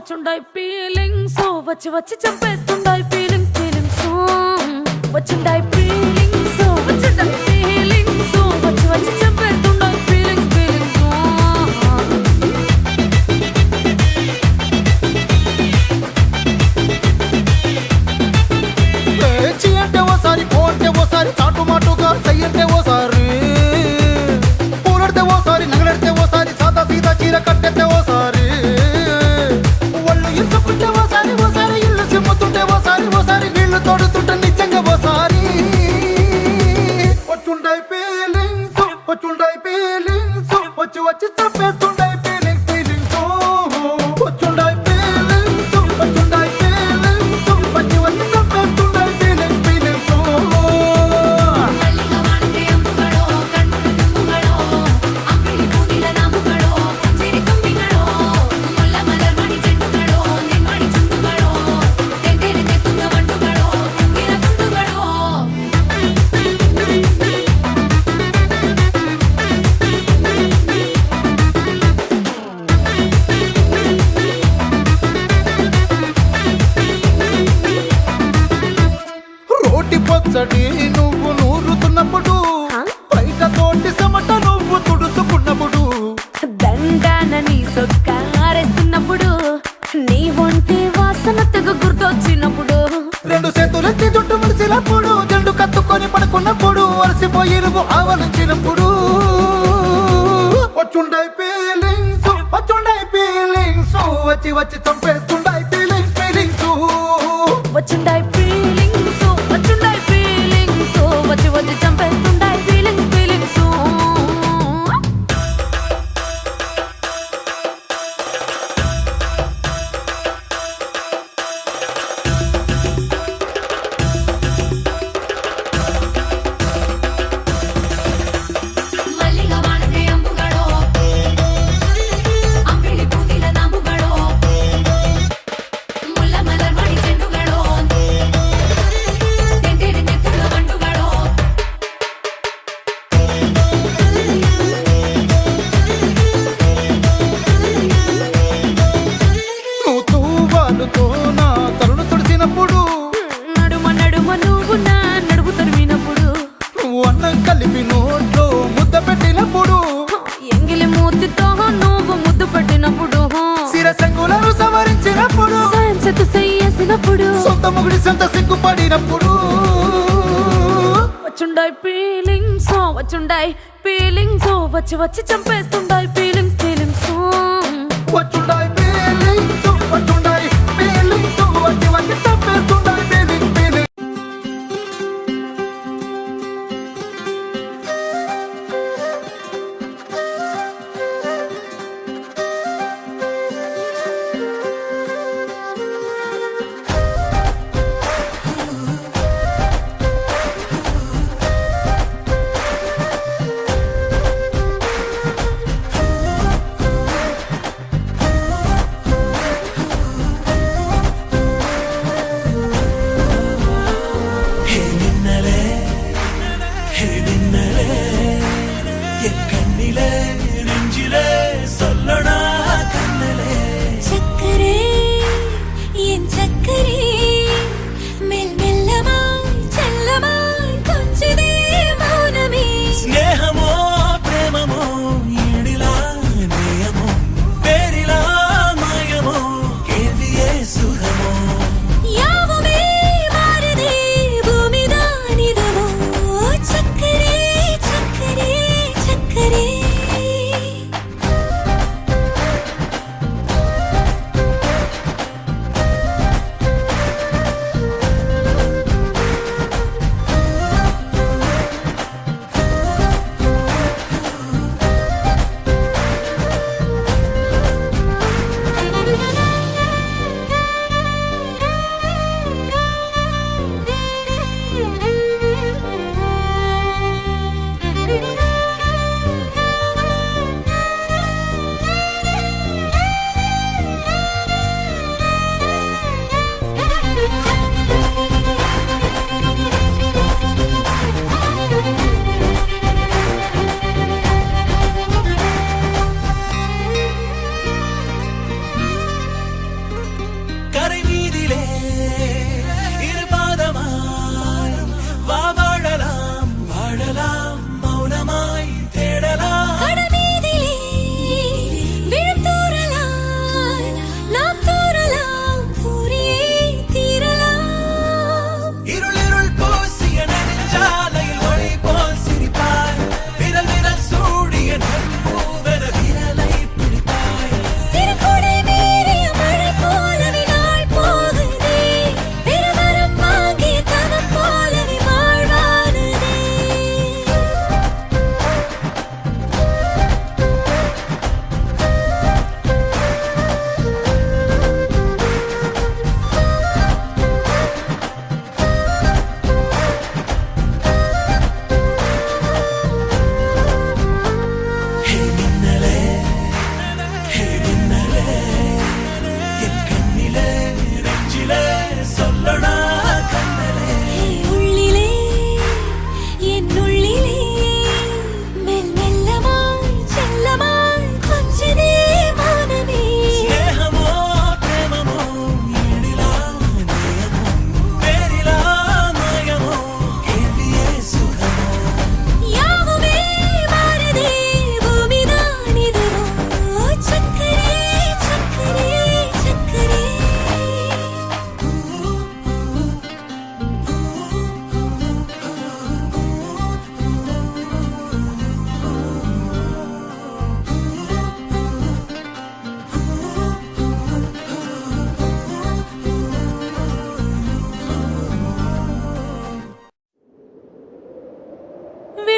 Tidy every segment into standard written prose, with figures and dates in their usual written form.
వచ్చుండాయి feelings వచ్చి వచ్చి చంపేస్తుండాయి feelings feelings వచ్చుండాయి feelings వచ్చుండాయి feelings వచ్చి వచ్చి చంపేస్తుండాయి ఫీలింగ్స్ ఫీలింగ్స్ చీ అంటే ఓసారి పో అంటే ఓసారి చాటు మాటుగా సై అంటే ఓసారి పూలడితే ఓసారి నగలడితే ఓసారి సాదా సీదా చీర కట్టెత్తే ఓసారి ఒళ్ళు ఇసుకుంటే ఓసారి ఓసారి ఇల్లు సిమ్ముతుంటే ఓసారి ఓసారి నీళ్లు తోడుతుంటే నిజంగా ఓసారి వచ్చుండాయి ఫీలింగ్స్ వచ్చుండాయి ఫీలింగ్స్ వచ్చి వచ్చి తప్పేస్తుండాయి ఫీలింగ్స్ ఫీలింగ్స్ వచ్చుండాయి ఫీలింగ్స్ వచ్చుండాయి ఫీలింగ్స్ వచ్చి వచ్చి తప్పేస్తుండాయి ఫీలింగ్స్ ఫీలింగ్స్ మల్లిగా వాడితే అమ్ముగడో కన్నులు తుమ్ముగడో అంగిలి పూనిల నాముగడో పుంజిరి తుమ్మిగడో ముల్ల మలర్మణి చెట్టుగడో నిన్మణి చుండుగడో తెంటేరి తెత్తుంగ వండుగడో తుంగిన తుండుగడో రోటి పచ్చడి నువ్వు నూరుతున్నప్పుడు బయట తోటి సమట నువ్వు తుడుచుకున్నప్పుడు దండాన నీ సొక్కారేస్తున్నప్పుడు నీ ఒంటి వాసన తెగ గుర్తొచ్చినప్పుడు రెండు చేతులెత్తి జుట్టు ముడిసినప్పుడు జండు కత్తుకొని పడుకున్నప్పుడు అలసిపోయి నువ్వు ఆవలించినప్పుడు వచ్చుండాయి ఫీలింగ్స్ వచ్చుండాయి ఫీలింగ్స్ వచ్చి వచ్చి చంపేస్తుండాయి ఫీలింగ్స్ ఫీలింగ్స్ వచ్చుండాయి ఫీలింగ్స్ వచ్చుండాయి ఫీలింగ్స్ వచ్చి వచ్చి చంపేస్తుండాయి ఫీలింగ్స్ ఫీలింగ్స్ మల్లిగా వాడితే అమ్ముగడో అంగిలి పూనిల నాముగడో ముల్ల మలర్మణి చెట్టుగడో తెంటేరి తెత్తుంగ వండుగడో నువ్వు తూవాలుతో నా తలను తుడిసినప్పుడు నడుమ నడుమ నువ్వు నా నడుపు తరిమినప్పుడు నువ్వు అన్నం కలిపి నోట్లో ముద్ద పెట్టినప్పుడు ఎంగిలి మూతితో నువ్వు ముద్దు పెట్టినప్పుడు శిరసంగులను సవరించినప్పుడు సైన్స్ చేసినప్పుడు సొంత ముగుడి సొంత సిగ్గుపడినప్పుడు వచ్చుండాయి ఫీలింగ్స్ వచ్చుండాయి ఫీలింగ్స్ వచ్చి వచ్చి చంపేస్తుండాయి ఫీలింగ్స్ ఫీలింగ్స్ వచ్చుండాయి ఫీలింగ్స్ వచ్చుండాయి ఫీలింగ్స్ వచ్చి వచ్చి తప్పేస్తుండాయి ఫీలింగ్స్ ఫీలింగ్స్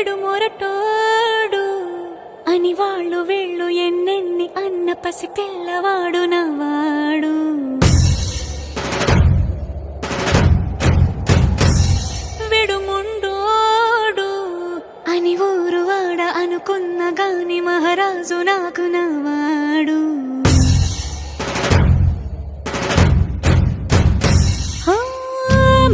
వీడు మొరటోడు అని వాళ్ళు వీళ్ళు ఎన్నెన్ని అన్న పసి పిల్లవాడు నవ్వాడు. వీడు ముండోడు అని ఊరు వాడ అనుకున్న గాని మహారాజు నాకు నవ్వాడు.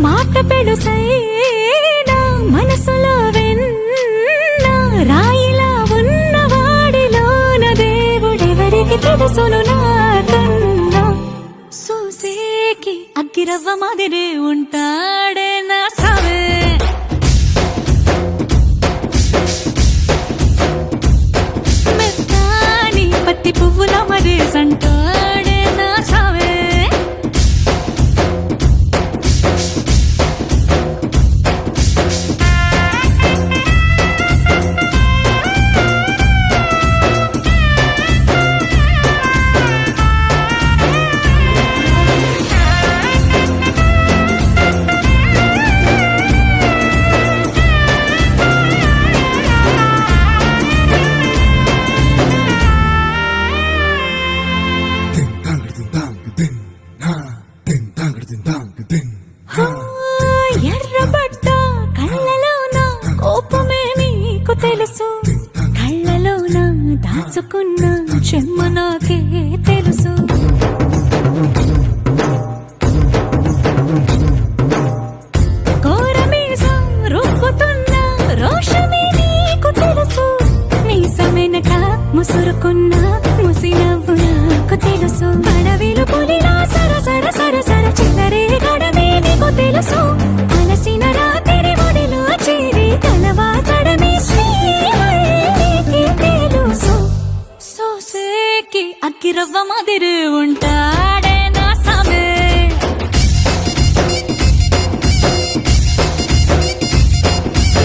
మాట పెడుసైనా మనసులో వెన్న రాయిలా ఉన్నవాడిలోన దేవుడెవరికి తెలుసును నాకన్నా. సూసేకి అగ్గిరవ్వ మాదిరే ఉంటాడే నా సావే. మెత్తాని పత్తి పువ్వుల మరేసంటాడే నా సావే. ఎర్రబడ్డ కళ్ళలోన కోపమే నీకు తెలుసు, కళ్ళలోన దాచుకున్న చెమ్మ నాకే తెలుసు. కోరమీసం రుబ్బుతున్న రోషమే నీకు తెలుసు, మీసమెనక ముసురుకున్న ముసినవ్వు నాకు తెలుసు. అడవిలు పులిలా సరసర సరసర చిల్లరే గడమే నీకు తెలుసు, అలసిన రాత్రి ఒడిలో చేరి కలవాచడమే శ్రీవల్లికి తెలుసు. సోసేకి అగ్గిరవ్వ మాదిరి ఉంటాడే నా సామే.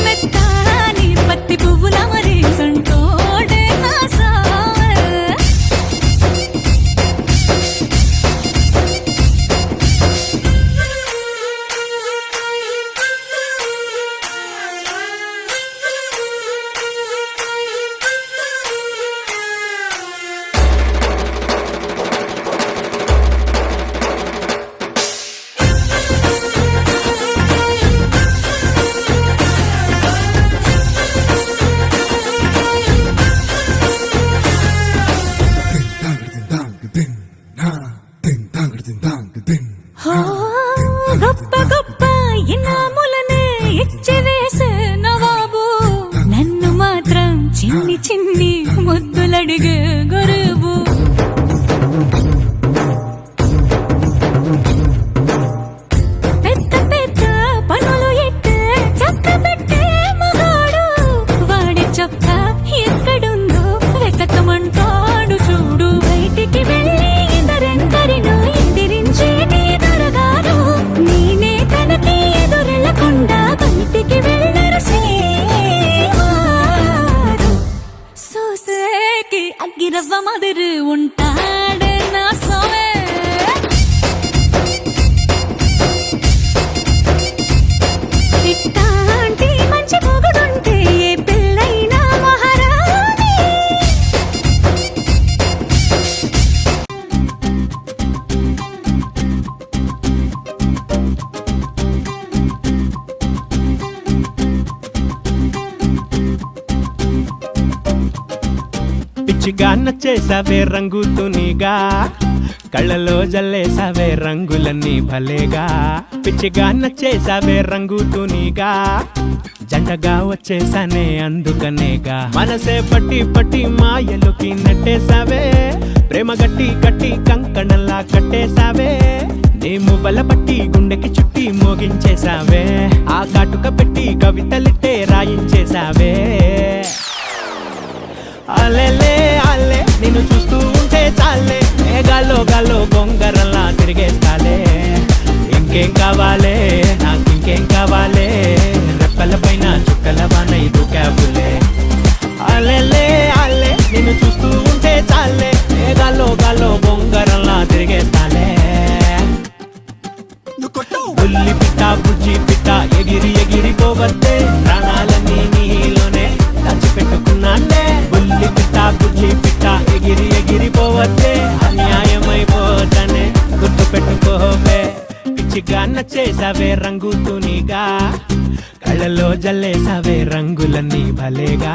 మెత్తాని పత్తి పువ్వుల మరేసంటోడే నా సామే. గొప్ప గొప్ప ఇనాములనే ఇచ్చి వేసే నవాబు, నన్ను మాత్రం చిన్ని చిన్ని ముద్దులడిగే గురువు. పెద్ద పెద్ద పనులు ఎట్టే చక్క పెట్టే మగాడు, వాడి చొక్క ఎక్కడుందో వెతకమంటాడు చూడు. బయటికి వెళ్ళి ఇద్దరెందరినో ఎదిరించేటి దొరగారు, నేనే తనకి ఎదురెళ్ళకుండా బయటికి వెళ్ళరు శ్రీవారు. సోసేకి అగ్గిరవ్వ మాదిరి ఉంటాడే నా సోమే. ఇట్టాంటి మంచి మొగుడుంటే ఏ పిల్లైనా మహారాణి. పిచ్చిగా నచ్చేసావే రంగుతునిగా, కళ్ళలో జల్లేసావే రంగులన్నీ భలేగా. పిచ్చిగా నచ్చేసావే రంగుతునిగా, జంటగా వచ్చేసానే అందుకనేగా. మనసే పట్టి పట్టి మాయలోకి నెట్టేసావే, ప్రేమ గట్టి గట్టి కంకణంలా కట్టేసావే. నీ మువ్వల పట్టి గుండెకి చుట్టి మోగించేసావే, ఆ కాటుక పెట్టి కవితలిట్టే రాయించేసావే. అలెలే అల్లే నిన్ను చూస్తూ ఉంటే చాలే, గాల్లో గాల్లో బొంగరల్లా తిరిగేస్తాలే. ఇంకేం కావాలే నాకు ఇంకేం కావాలే, రెప్పల పైన చుక్కల వానై దూకావులే. అలెలే అల్లే నిన్ను చూస్తూ ఉంటే చాలే, గాల్లో గాల్లో బొంగరల్లా తిరిగేస్తాలే. బుల్లి పిట్ట బుజ్జి పిట్ట ఎగిరి ఎగిరిపోవద్దే, ప్రాణాలన్నీ నీలోనే నచ్చేసావే రంగుతూనిగా కళ్ళలో జల్లేసావే రంగులన్నీ భలేగా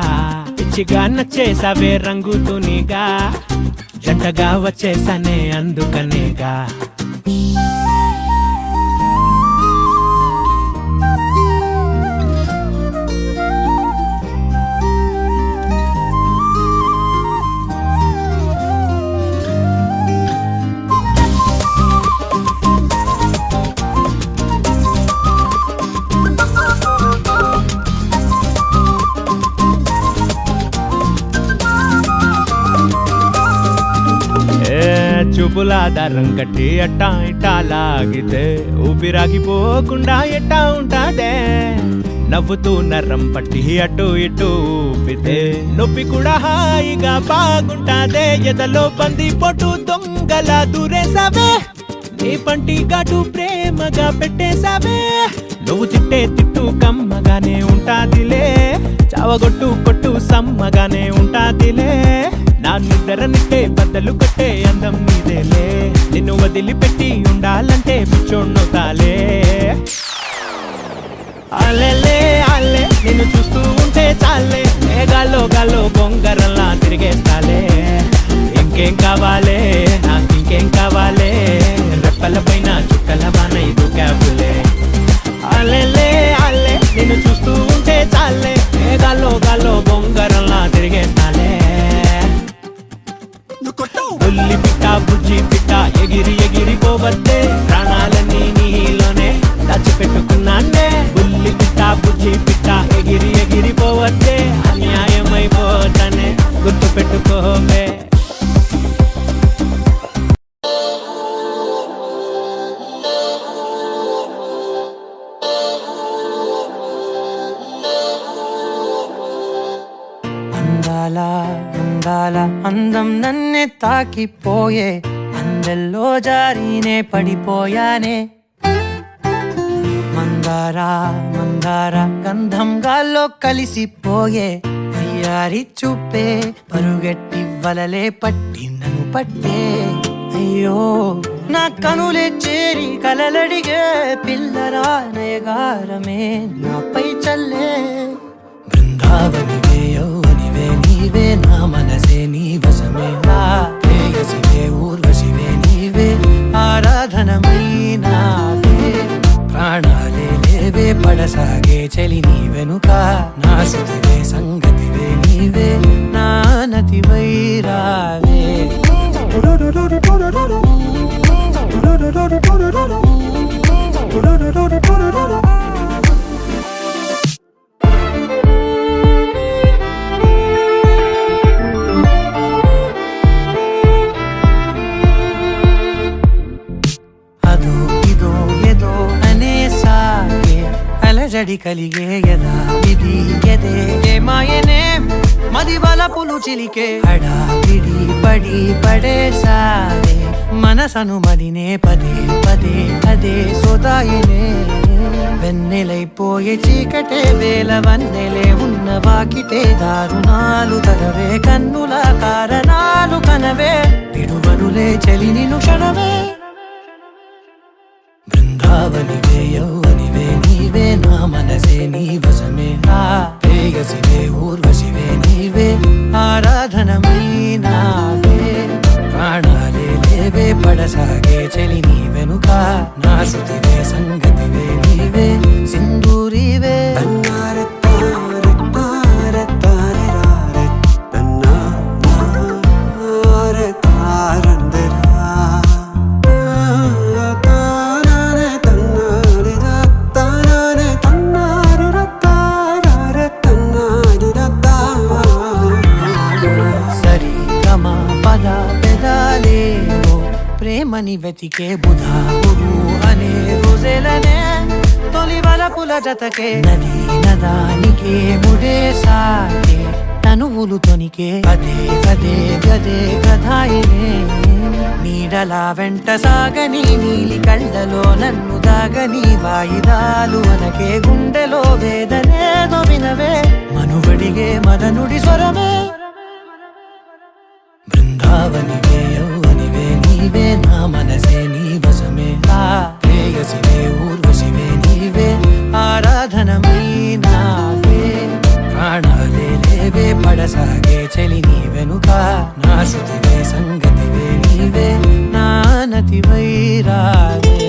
పిచ్చిగా నచ్చేసావే రంగుతూనిగా జంటగా వచ్చేసానే అందుకనేగా చూపులాధారం కట్టి అట్టా ఇట్టా లాగితే ఊపిరాగిపోకుండా ఎట్టా ఉంటాదే నవ్వుతూ నర్రం పట్టి అటు ఇటు ఊపితే నొప్పి కూడా హాయిగా బాగుంటాదే ఎదలో బంది పొట్టు దొంగలా దూరేసావే నీ పంటి ఘాటు ప్రేమగా పెట్టేసావే నువ్వు తిట్టే తిట్టు కమ్మగానే ఉంటాదిలే చావగొట్టు కొట్టు సమ్మగానే ఉంటాదిలే నా నిద్ర నిట్టే బద్దలు కట్టే అందం నీదేలే నిన్ను వదిలిపెట్టి ఉండాలంటే పిచ్చోడ్నవుతాలే అల్లెలే అల్లే నిన్ను చూస్తూ ఉంటే చాలే గాల్లో గాల్లో బొంగరల్లా తిరిగేస్తాలే ఇంకేం కావాలే నాకు ఇంకేం కావాలే రెప్పల పైన చుక్కల బాన ఇది క్యాబులే అల్లెలే అల్లే నిన్ను చూస్తూ ఉంటే చాలే గాల్లో గాల్లో బొంగరల్లా తిరిగేస్తాలే బుల్లి పిట్ట బుజ్జి పిట్ట ఎగిరి ఎగిరి పోవద్దే ప్రాణాలన్నీ నీలోనే దాచిపెట్టుకున్నానే బుల్లి పిట్ట బుజ్జి పిట్ట ఎగిరి ఎగిరి పోవద్దే అన్యాయమైపోతానే గుర్తు పెట్టుకోవే అందాల అందం నన్నే తాకిపోయే అందెల్లో జారీనే పడిపోయానే మందార గంధం గాల్లో కలిసిపోయే అయ్యారి చూపే పరుగెట్టి వలలే పట్టి నన్ను పట్టే అయ్యో నా కనులే చేరి కలలడిగే పిల్లరా నయగారమే నాపై చల్లే బృందావనివే యౌవనివే నీవే నా మనసే నీ వశమే ప్రేయసివే ఊర్వశివే నీవే ఆరాధనమై నావే ప్రాణాలే లేవే పడసాగే చలి నీ వెనుక నా శృతివే సంగతివే నీవే నా నతివై రావే జడి కలిగే యదా విధి ఎదే మాయనే మది వలపులు చిలికే హడావిడి పడి పడేసారే మనసను మదినే పదే పదే అదే సోదాయనే వెన్నెలైపోయే చీకటే వేల వన్నెలే ఉన్న వాకిటే దారుణాలు తగవే కన్నుల కారణాలు కనవే విడువనులే చలి నిన్ను క్షణవే బృందావనివే యౌవనివే నీవే నా మనసే నీ వశమే ప్రేయసివే ఊర్వశివే నీవే ఆరాధనమై నావే ప్రాణాలే లేవే పడసాగే చలి నీ వెనుక నా శృతివే సంగతివే నీవే సింధూరివే ప్రేమని వెతికే బుధారు అనే రోజులనే తొలి వలపుల జతకే నది నదానికే ముడే సాగే తనువులు తొనికే అదే కదే గదే కథాయినే నీడలా వెంట సాగని నీలి కళ్ళలో నన్ను దాగని వాయిదాలు అనకే గుండెలో వేదనేదో వినవే మనువడిగే మదనుడి స్వరమే బృందావనివే యౌవనివే నీవే నా మనసే నీ వశమే ప్రేయసివే ఊర్వ సాధనమైనావే ప్రాణాలే లేవే పడసాగే చెలి నీ వెనుక నా శృతివే సంగతివే నీవే నా నతివై రావే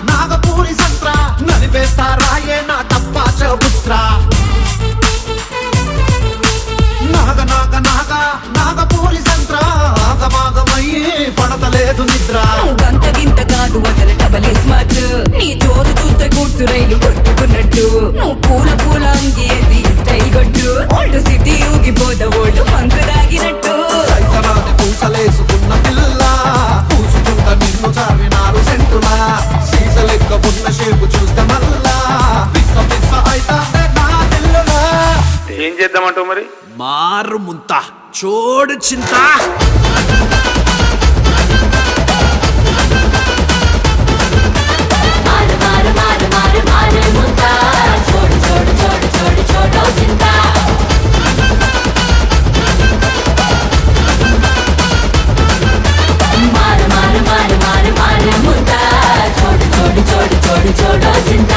నాగపూరి సంత్ర నలిపేస్తారాయే నా తప్పా చబుత్ర నాగపూరి సంత్ర ఆగమాగమయ్యి పడతలేదు నిద్ర గంట గింత కాదు అసలు డబల్ స్మార్ట్ నీ జోరు చూస్తే కూర్చు రైలు కొట్టుకున్నట్టు నువ్వు పూల అంగేసి స్టైల్ కొట్టు ఓల్డ్ సిటీ ఊగిపోద ఓల్డ్ మంకు దాగినట్టు సైతనాది పూసలేసుకున్న పిల్ల పూసుకుంట నిన్ను చావినారు సెంటులా సీస లెక్క ఉన్న షేపు చూస్తే మళ్ళా పిస్స పిస్స అయితాందే నా దిల్లులా. ఏం చేద్దామంటావు మరి? మారు ముంత చోడు చింత మారు మారు మారు మారు మారు ముంత చోడు చోడు చోడు చోడు చోడో చింత మారు మారు మారు మారు మారు ముంత చోడు చోడు చోడు చోడు చోడో చింత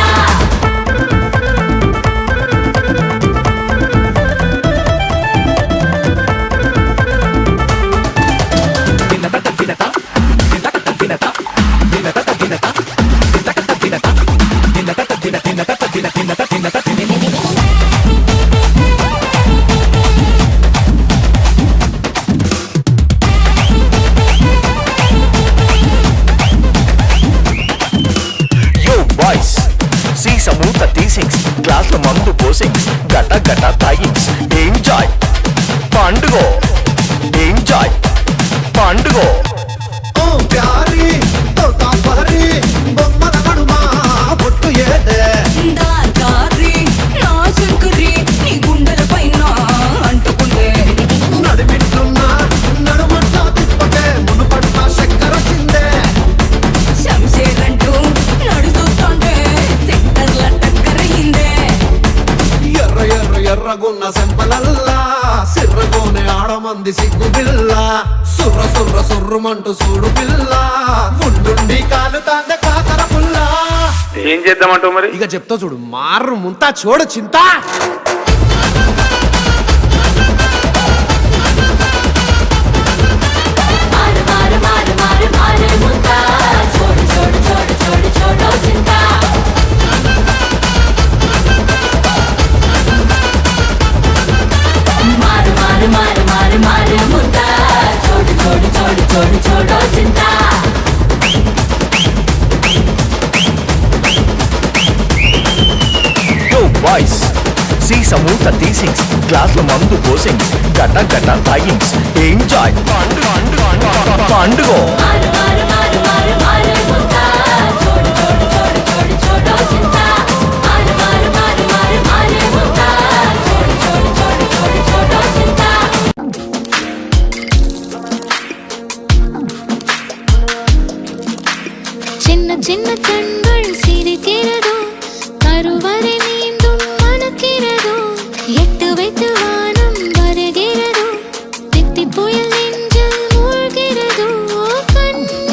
సమూత టీసింగ్స్ గ్లాసుల మందు పోసింగ్స్ గట గట తాగింగ్స్ ఎంజాయ్ పండుగ ఎంజాయ్ పండుగ ఓ ప్యారీ తోతా పహరీ బొమ్మల నడుమా బొట్టు ఏదే దారి నా శంకరి నీ గుండెల పైన అంటుకుందే నడిమిట్లున్నా నడుమంటా తిప్పకే మునుపట్ల చక్కెర చిందే శంషేరంటూ నడుస్తుంటే సెంటర్ల టక్కరయిందే ఎర్ర ఎర్ర ఎర్రగున్న సెంపలల్లా సిర్రగోనే ఆడమంది సిగ్గు పిల్ల సుర్ర సుర్ర సుర్రుమంటూ చూడు పిల్ల ఉండుండి కాలుతాందే కాకర పుల్ల. ఏం చేద్దామంటావు మరి? ఇక చెప్తా చూడు మారు ముంత చోడు చింత మారు మారు మారు మారు మారు ముంత చోడు చోడు చోడు చోడు చోడో చింత మారు మారు మారు మారు మారు ముంత చోడు చోడు చోడు చోడు చోడో చింత యో బాయ్స్ సీ సమూత టీసింగ్స్ గ్లాసుల మందు పోసింగ్స్ గట గట తాగింగ్స్ ఎంజాయ్ పండుగ పండుగ మారు మారు మారు మారు మారు ముంత చోడు చోడు చోడు చోడు చోడో చింత మారు మారు మారు మారు మారు ముంత చోడు చోడు చోడు చోడు చోడో చింత சின்ன சின்ன கண்கள் சிரிக்கிறதோ கருவறை மீண்டும் மணக்கிறதோ எட்டு வைத்து வானம் வருகிறதோ தித்தி புயல் நெஞ்சில் மூழ்கிறதோ கண்ணே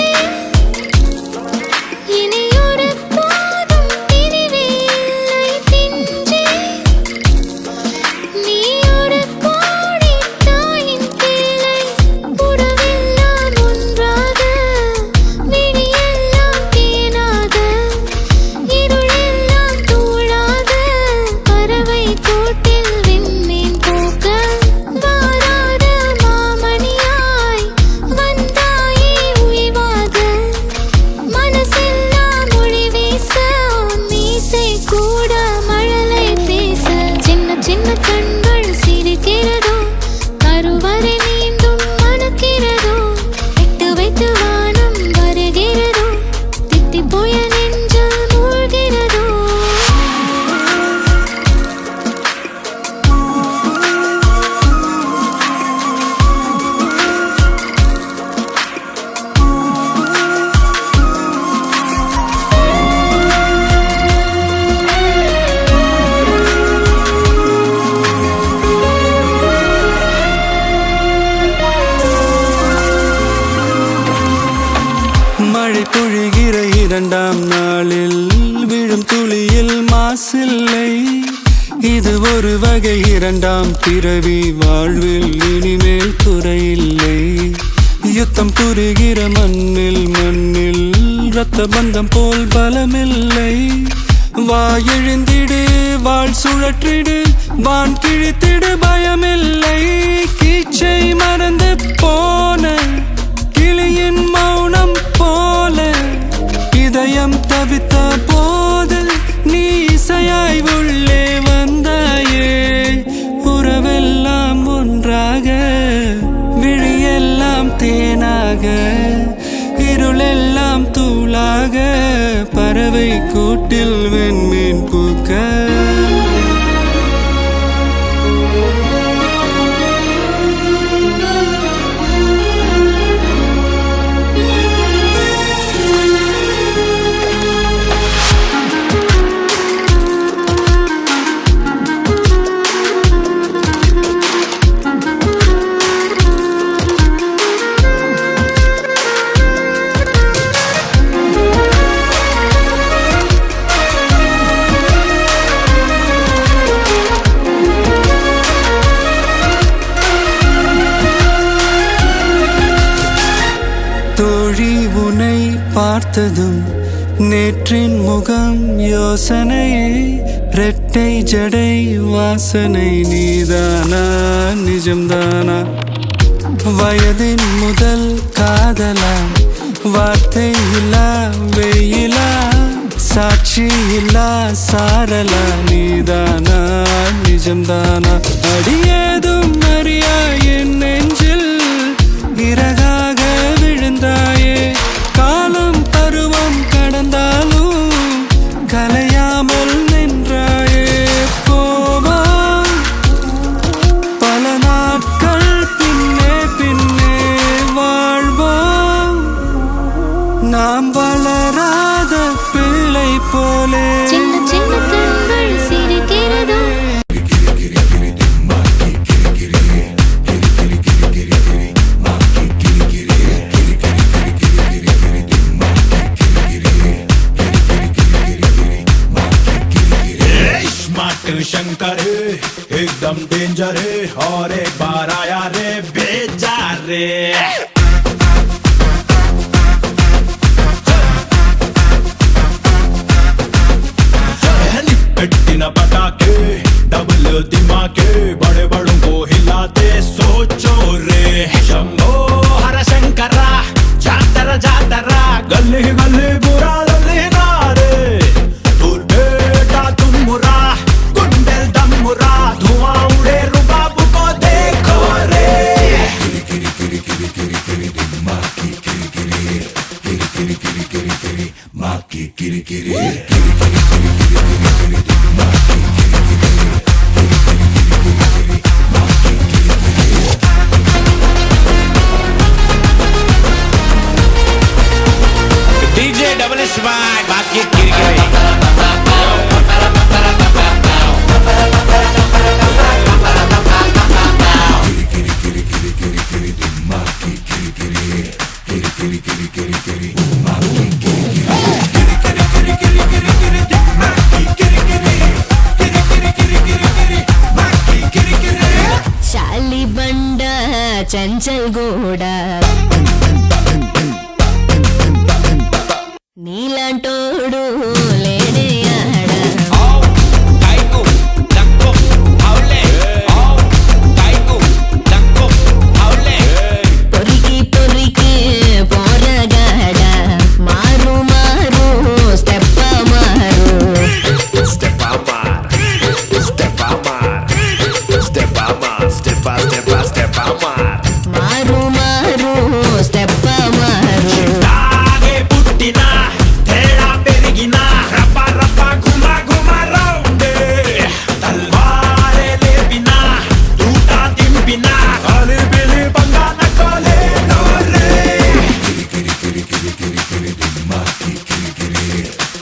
இது ஒரு வகை இரண்டாம் பிறவி வாழ்வில் இனிமேல் குறையில்லை யுத்தம் புரிகிற மண்ணில் மண்ணில் இரத்த பந்தம் போல் பலமில்லை வா எழுந்திடு வாழ் சுழற்றிடு வான் கிழித்திடு பயமில்லை கீச்சை மறந்து போன கிளியின் மௌனம் போல இதயம் தவித்த போது நீ இசையாய் உள்ளே வந்தாயே உறவெல்லாம் ஒன்றாக விழியெல்லாம் தேனாக இருளெல்லாம் தூளாக பறவை கூட்டில் வெண்மீன் பூக்க தோழி உனை பார்த்ததும் நேற்றின் முகம் யோசனையே ரெட்டை ஜடை வாசனை நீதானா நிஜம்தானா வயதின் முதல் காதலா வார்த்தை இல்லா வெயிலா சாட்சி இல்லா சாரலா நீதானா நிஜம்தானா அடியேதும் அறியா என் நெஞ்சில் இறகாக விழுந்தாயே காலம் பருவம் கடந்தாலும் கலையாமல் நின்றாயே போவாம் பல நாட்கள் பின்னே பின்னே வாழ்வோம் நாம் வளராத பிள்ளை போலே சின்ன சின்ன கண்கள் சிரிக்கிறதோ शंकर एकदम डेंजर है और एक बार आया रे बेजा रे పెట్టిన పటాకే డబుల్ దిమాకే బड़े बड़ों को हिलाते सोचो रे शंभो हर शंकरा जातरा जातरा गली गली बुरा लली नारे दूर बेटा तुम मुरा गुंडल दम मुरा धुआं उड़े रुबाब को देखो रे किरी किरी किरी किरी किरी किरी माँ की किरी किरी किरी किरी किरी किरी किरी माँ की किरी किरी किरी किरी किरी किरी किरी किरी माँ की किरी किरी किरी किरी किरी किरी किरी माँ की किरी किरी DJ double swag माँ की किरी किरी శాలి బండ చంచల్ గూడ నీలాంటోడు లేడే ఆడ పొరికి పొరికి పోరగాడ మారు మారు స్టెప్ప మారు Step amar, step amar, step amar, step a step a step amar. మారు మారు స్టెప్ప మారు आगे पुट्टिना तेरा पेरिगिना रप्पा रप्पा घुमा घुमा रौंडे तलवारे ले बिना टूटा दिंपिना काले बेले पंगा न काले नोरे किरी किरी किरी किरी किरी किरी माँ की किरी किरी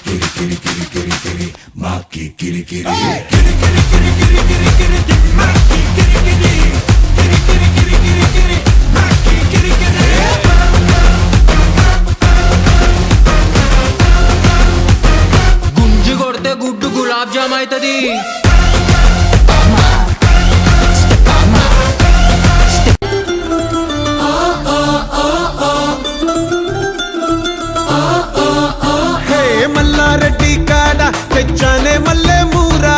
किरी किरी किरी किरी किरी माँ की किरी किरी किरी किरी किरी किरी किरी किरी माँ की किरी किरी किरी किरी किरी किरी किरी माँ की किरी किरी గుంజు కొడితే గుడ్డు గులాబ్ జామ్ అర్థమైతది హే మల్లారెడ్డి కాడ తెచ్చానే మల్లె మూరా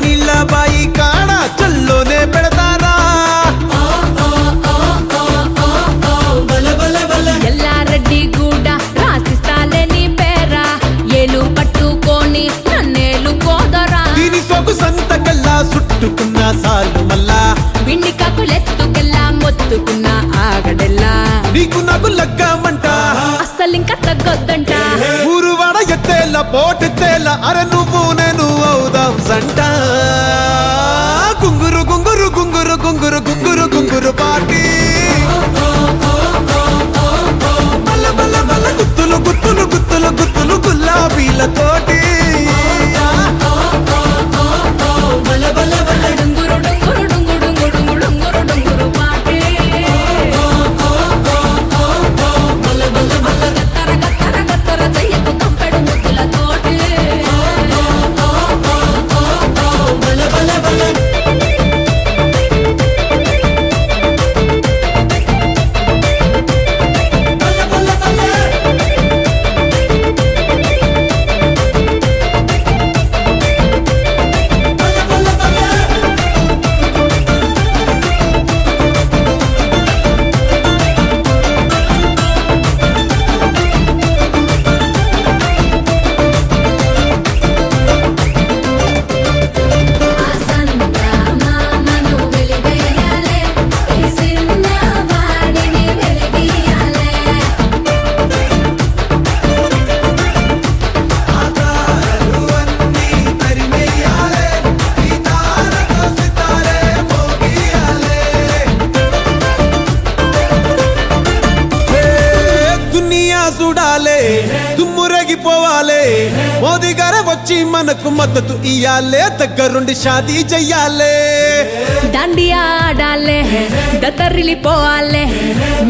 నీళ్ళ బాయి కాడ చల్లోనే పెడతారా ఎల్లారెడ్డి గూడ రాసిస్తాలే నీ పేరా ఏలు పట్టుకొని నన్నేలు కోదరా దీని సొగు సంతకల్లా చుట్టుకున్న సాలు మల్లా పిండి కాకులెత్తుకెల్లా మొత్తుకున్న ఆగడెల్లా నీకు నాకు లగ్గమంట అస్సలింక తగ్గొద్దంట ఊరు వాడ ఎత్తేల పోటెత్తేల అరే నువ్వు నేను అవుదాం సంట గుంగురు గుంగురు గుంగురు గుంగురు గుంగురు గుంగురు పాటి బల్ల బల్ల బల్ల గుత్తులు గుత్తులు గుత్తులు గుత్తులు గులాబీలతోటి డుంగురు డుంగురు డుంగు డుంగు డుంగు డుంగురు డుంగురు పాటే గత్తర గత్తర గత్తర చెయ్యకు కంపెడు ముద్దులతోటి ఆసంత మామను వెలివేయాలే ఈ సిన్న వాడిని వెలిగియాలే దునియా చూడాలే దుమ్మురగిపోవాలే మోదీ గారే వచ్చి మనకు మద్దతు ఇయ్యాలే దగ్గరుండి షాదీ చెయ్యాలే దండియా ఆడాలే దత్తరిల్లిపోవాలే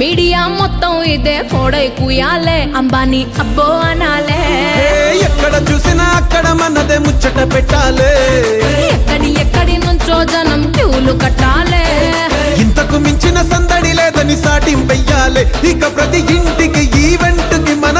మీడియా మొత్తం ఇదే కోడై కుయాలే అంబానీ అబ్బో అనాలే ఎక్కడ చూసినా అక్కడ మనదే ముచ్చట పెట్టాలే ఎక్కడి నుంచో జనం క్యూలు కట్టాలే ఇంతకు మించిన సందడి లేదని సాటింపెయ్యాలే ఇక ప్రతి ఇంటికి ఈవెంట్ కి మన